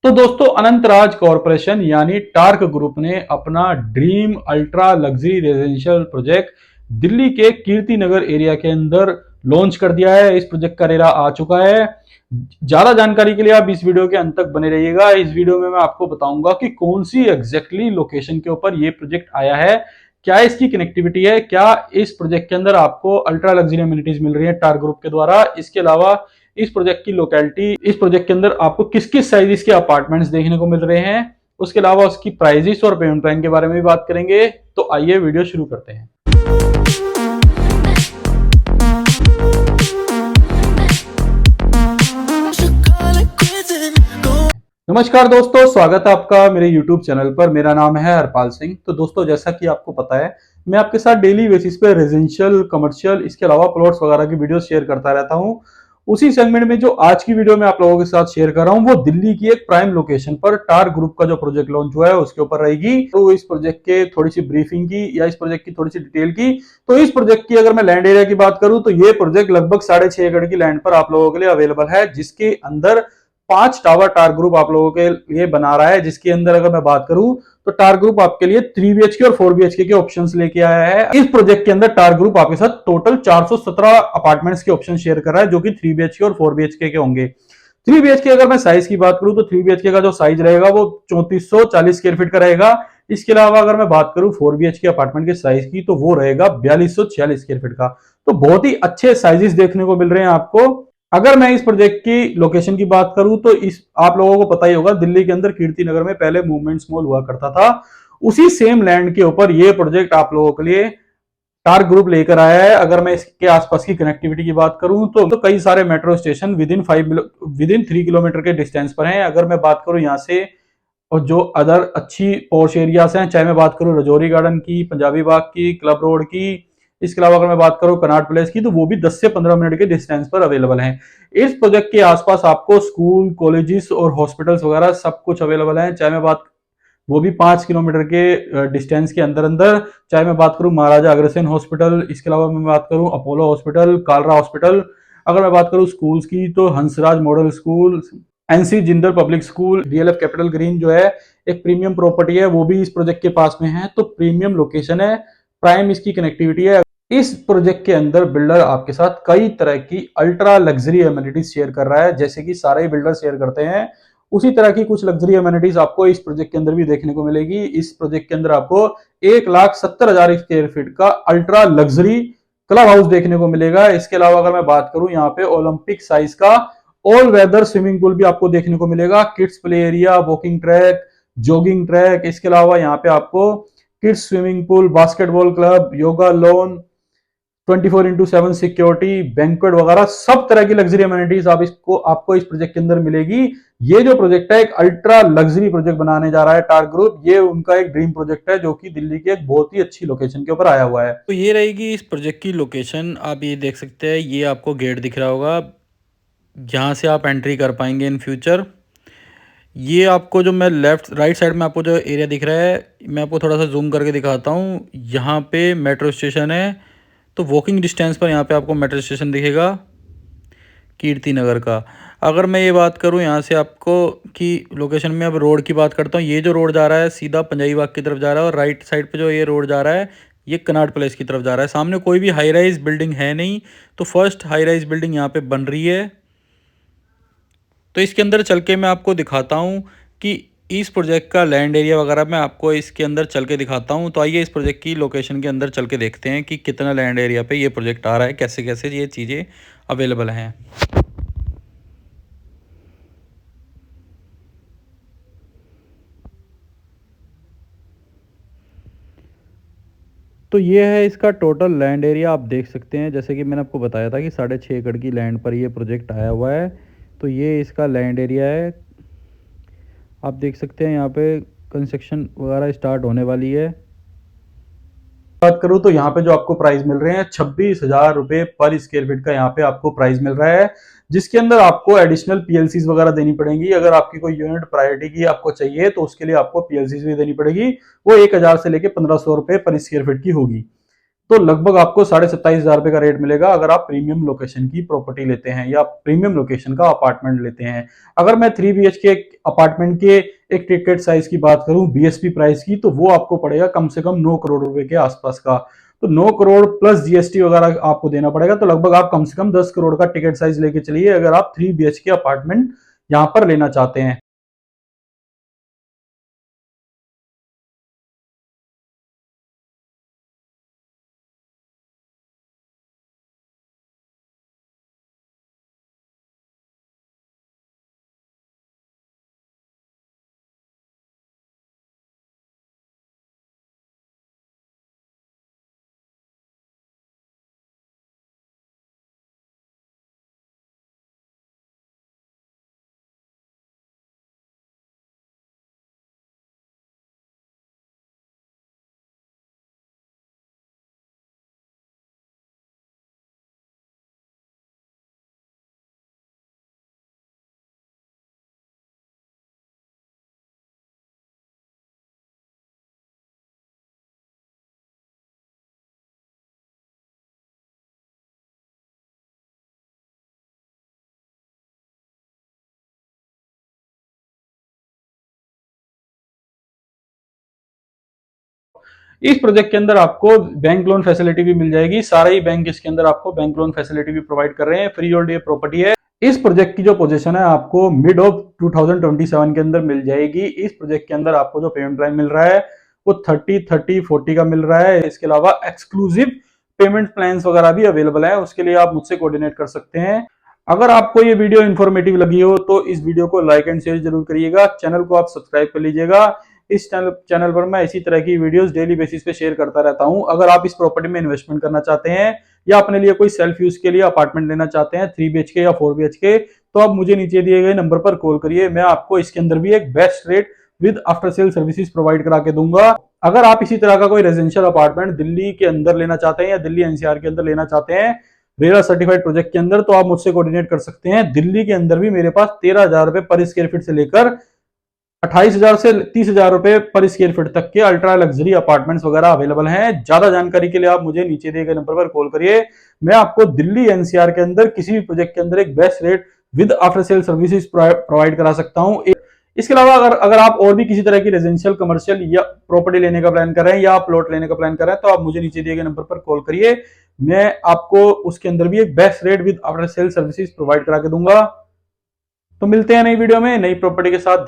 तो दोस्तों अनंतराज कॉरपोरेशन यानी टार्क ग्रुप ने अपना dream ultra luxury residential project Delhi के कीर्ति नगर एरिया के अंदर लॉन्च कर दिया है। इस प्रोजेक्ट का रेरा आ चुका है। ज्यादा जानकारी के लिए आप इस वीडियो के अंत तक बने रहिएगा। इस वीडियो में मैं आपको बताऊंगा कि कौन सी एग्जैक्टली लोकेशन के ऊपर ये प्रोजेक्ट आया है, क्या इसकी कनेक्टिविटी है, क्या इस प्रोजेक्ट के अंदर आपको अल्ट्रा लग्जरी अम्यूनिटीज मिल रही है टार्क ग्रुप के द्वारा। इसके अलावा इस प्रोजेक्ट की लोकेलिटी, इस प्रोजेक्ट के अंदर आपको किस किस साइजेस के अपार्टमेंट्स देखने को मिल रहे हैं, उसके अलावा उसकी प्राइजेस और पेमेंट प्लान के बारे में भी बात करेंगे। तो आइए वीडियो शुरू करते हैं। नमस्कार दोस्तों, स्वागत है आपका मेरे YouTube चैनल पर। मेरा नाम है हरपाल सिंह। तो दोस्तों, जैसा कि आपको पता है, मैं आपके साथ डेली बेसिस पे रेजिडेंशियल, कमर्शियल, इसके अलावा प्लॉट्स वगैरह की वीडियो शेयर करता रहता हूं। उसी सेगमेंट में जो आज की वीडियो में आप लोगों के साथ शेयर कर रहा हूं, वो दिल्ली की एक प्राइम लोकेशन पर टार ग्रुप का जो प्रोजेक्ट लॉन्च हुआ है उसके ऊपर रहेगी। तो इस प्रोजेक्ट के थोड़ी सी ब्रीफिंग की या इस प्रोजेक्ट की थोड़ी सी डिटेल की, तो इस प्रोजेक्ट की अगर मैं लैंड एरिया की बात करूं तो ये प्रोजेक्ट लगभग 6.5 एकड़ की लैंड पर आप लोगों के लिए अवेलेबल है, जिसके अंदर 5 टावर टार ग्रुप आप लोगों के लिए बना रहा है। जिसके अंदर अगर मैं बात करूं तो टार ग्रुप आपके लिए 3 BHK और 4 BHK के ऑप्शंस लेके आया है। इस प्रोजेक्ट के अंदर टार ग्रुप आपके साथ टोटल 417 अपार्टमेंट्स के ऑप्शन शेयर कर रहा है, जो कि 3 BHK और 4 BHK के होंगे। 3 BHK अगर मैं साइज की बात करूं तो 3 BHK का जो साइज रहेगा वो 3440 स्क्वायर फीट का रहेगा। इसके अलावा अगर मैं बात करूं 4 BHK अपार्टमेंट के साइज की तो वो रहेगा 4246 स्क्वायर फीट का। तो बहुत ही अच्छे साइजेस देखने को मिल रहे हैं आपको। अगर मैं इस प्रोजेक्ट की लोकेशन की बात करूं तो इस आप लोगों को पता ही होगा, दिल्ली के अंदर कीर्ति नगर में पहले मूवमेंट्स मॉल हुआ करता था। उसी सेम लैंड के ऊपर ये प्रोजेक्ट आप लोगों के लिए टार ग्रुप लेकर आया है। अगर मैं इसके आसपास की कनेक्टिविटी की बात करूं तो कई सारे मेट्रो स्टेशन विदिन 3 किलोमीटर के डिस्टेंस पर हैं। अगर मैं बात करूं यहाँ से और जो अदर अच्छी पॉश एरियाज हैं, चाहे मैं बात करूं रजौरी गार्डन की, पंजाबी बाग की, क्लब रोड की, इसके अलावा अगर मैं बात करूं कनॉट प्लेस की, तो वो भी 10 से 15 मिनट के डिस्टेंस पर अवेलेबल हैं। इस प्रोजेक्ट के आसपास आपको स्कूल, कॉलेजेस और हॉस्पिटल्स वगैरह सब कुछ अवेलेबल है। चाहे मैं बात वो भी 5 किलोमीटर के डिस्टेंस के अंदर अंदर, चाहे मैं बात करूं महाराजा अग्रसेन हॉस्पिटल, इसके अलावा मैं बात करूं अपोलो हॉस्पिटल, कालरा हॉस्पिटल। अगर मैं बात करूं स्कूल्स की तो Hansraj model school, NC Jindal public school, DLF capital green जो है एक प्रीमियम प्रॉपर्टी है, वो भी इस प्रोजेक्ट के पास में है। तो प्रीमियम लोकेशन है, प्राइम इसकी कनेक्टिविटी है। इस प्रोजेक्ट के अंदर बिल्डर आपके साथ कई तरह की अल्ट्रा लग्जरी अमेनिटीज शेयर कर रहा है, जैसे कि सारे ही बिल्डर शेयर करते हैं। उसी तरह की कुछ लग्जरी अमेनिटीज आपको इस प्रोजेक्ट के अंदर भी देखने को मिलेगी। इस प्रोजेक्ट के अंदर आपको 1,70,000 स्क्वायर फीट का अल्ट्रा लग्जरी क्लब हाउस देखने को मिलेगा। इसके अलावा अगर मैं बात करूं, यहाँ पे ओलंपिक साइज का ऑल वेदर स्विमिंग पूल भी आपको देखने को मिलेगा, kids play area, walking track, jogging track. इसके अलावा यहाँ पे आपको kids swimming pool, basketball club, yoga lawn, 24/7 security, banquet वगैरह सब तरह की लग्जरी अमेनिटीज आपको इस प्रोजेक्ट के अंदर मिलेगी। ये जो प्रोजेक्ट है एक अल्ट्रा लग्जरी प्रोजेक्ट बनाने जा रहा है टार ग्रुप। ये उनका एक ड्रीम प्रोजेक्ट है, जो कि दिल्ली के एक बहुत ही अच्छी लोकेशन के ऊपर आया हुआ है। तो ये रहेगी इस प्रोजेक्ट की लोकेशन। आप ये देख सकते हैं, ये आपको गेट दिख रहा होगा, यहाँ से आप एंट्री कर पाएंगे इन फ्यूचर। ये आपको जो मैं लेफ्ट राइट साइड में आपको जो एरिया दिख रहा है, मैं आपको थोड़ा सा जूम करके दिखाता हूँ। यहाँ पे मेट्रो स्टेशन है, तो वॉकिंग डिस्टेंस पर यहाँ पे आपको मेट्रो स्टेशन दिखेगा कीर्ति नगर का। अगर मैं ये बात करूँ यहाँ से आपको कि लोकेशन में, अब रोड की बात करता हूँ, ये जो रोड जा रहा है सीधा पंजाबी बाग की तरफ जा रहा है, और राइट साइड पे जो ये रोड जा रहा है ये कनॉट प्लेस की तरफ जा रहा है। सामने कोई भी हाई राइज बिल्डिंग है नहीं, तो फर्स्ट हाई राइज बिल्डिंग यहाँ पे बन रही है। तो इसके अंदर चल के मैं आपको दिखाता हूँ कि इस प्रोजेक्ट का लैंड एरिया वगैरह मैं आपको इसके अंदर चल के दिखाता हूँ। तो आइए इस प्रोजेक्ट की लोकेशन के अंदर चल के देखते हैं कि कितना लैंड एरिया पे ये प्रोजेक्ट आ रहा है, कैसे कैसे ये चीज़ें अवेलेबल हैं। तो ये है इसका टोटल लैंड एरिया, आप देख सकते हैं। जैसे कि मैंने आपको बताया था कि 6.5 एकड़ की लैंड पर ये प्रोजेक्ट आया हुआ है। तो ये इसका लैंड एरिया है, आप देख सकते हैं। यहाँ पे कंस्ट्रक्शन वगैरह स्टार्ट होने वाली है। बात करूं तो यहाँ पे जो आपको प्राइस मिल रहे हैं 26,000 रुपए पर स्क्वायर फीट का यहाँ पे आपको प्राइस मिल रहा है, जिसके अंदर आपको एडिशनल PLCs वगैरह देनी पड़ेंगी। अगर आपकी कोई यूनिट प्रायोरिटी की आपको चाहिए तो उसके लिए आपको PLCs भी देनी पड़ेगी। वो 1,000 से लेके 1,500 रुपए पर स्क्वायर फीट की होगी। तो लगभग आपको 27,500 रुपए का रेट मिलेगा अगर आप प्रीमियम लोकेशन की प्रॉपर्टी लेते हैं या प्रीमियम लोकेशन का अपार्टमेंट लेते हैं। अगर मैं 3 BHK अपार्टमेंट के एक टिकट साइज की बात करूं BSP प्राइस की, तो वो आपको पड़ेगा कम से कम 9 करोड़ रुपए के आसपास का। तो 9 करोड़ प्लस GST वगैरह आपको देना पड़ेगा, तो लगभग आप कम से कम 10 करोड़ का टिकट साइज लेके चलिए अगर आप 3 BHK अपार्टमेंट यहां पर लेना चाहते हैं। इस प्रोजेक्ट के अंदर आपको बैंक लोन फैसिलिटी भी मिल जाएगी। सारे ही बैंक इसके अंदर आपको बैंक लोन फैसिलिटी भी प्रोवाइड कर रहे हैं। फ्री होल्ड ये प्रॉपर्टी है। इस प्रोजेक्ट की जो पोजीशन है आपको मिड ऑफ 2027 के अंदर मिल जाएगी। इस प्रोजेक्ट के अंदर आपको जो पेमेंट प्लान मिल रहा है वो 30-30-40 का मिल रहा है। इसके अलावा एक्सक्लूसिव पेमेंट प्लान्स वगैरह भी अवेलेबल है, उसके लिए आप मुझसे कोऑर्डिनेट कर सकते हैं। अगर आपको ये वीडियो इन्फॉर्मेटिव लगी हो तो इस वीडियो को लाइक एंड शेयर जरूर करिएगा। चैनल को आप सब्सक्राइब कर लीजिएगा। इस चैनल पर मैं इसी तरह की वीडियोस डेली बेसिस पे शेयर करता रहता हूं। अगर आप इस प्रॉपर्टी में इन्वेस्टमेंट करना चाहते हैं या अपने लिए कोई सेल्फ यूज के लिए अपार्टमेंट लेना चाहते हैं 3 BHK या 4 BHK, तो आप मुझे नीचे दिए गए नंबर पर कॉल करिए। मैं आपको इसके अंदर भी एक best rate with after sale services provide करा के दूंगा। अगर आप इसी तरह का कोई रेजिडेंशियल अपार्टमेंट दिल्ली के अंदर लेना चाहते हैं या दिल्ली NCR के अंदर लेना चाहते हैं रेरा सर्टिफाइड प्रोजेक्ट के अंदर, तो आप मुझसे कोऑर्डिनेट कर सकते हैं। दिल्ली के अंदर भी मेरे पास 13,000 रुपए पर स्क्वायर फीट से लेकर 28,000 से 30,000 रुपए पर स्क्वायर फीट तक के अल्ट्रा लग्जरी अपार्टमेंट्स वगैरह अवेलेबल हैं। ज्यादा जानकारी के लिए आप मुझे नीचे दिए गए नंबर पर कॉल करिए। मैं आपको दिल्ली NCR के अंदर किसी भी प्रोजेक्ट के अंदर एक best rate with after sale services provide करा सकता हूं। इसके अलावा अगर आप और भी किसी तरह की रेजिडेंशियल कमर्शियल या प्रॉपर्टी लेने का प्लान कर रहे हैं या प्लॉट लेने का प्लान कर रहे हैं, तो आप मुझे नीचे दिए गए नंबर पर कॉल करिए। मैं आपको उसके अंदर भी एक best rate with after sale services provide करा के दूंगा। तो मिलते हैं नई वीडियो में नई प्रॉपर्टी के साथ।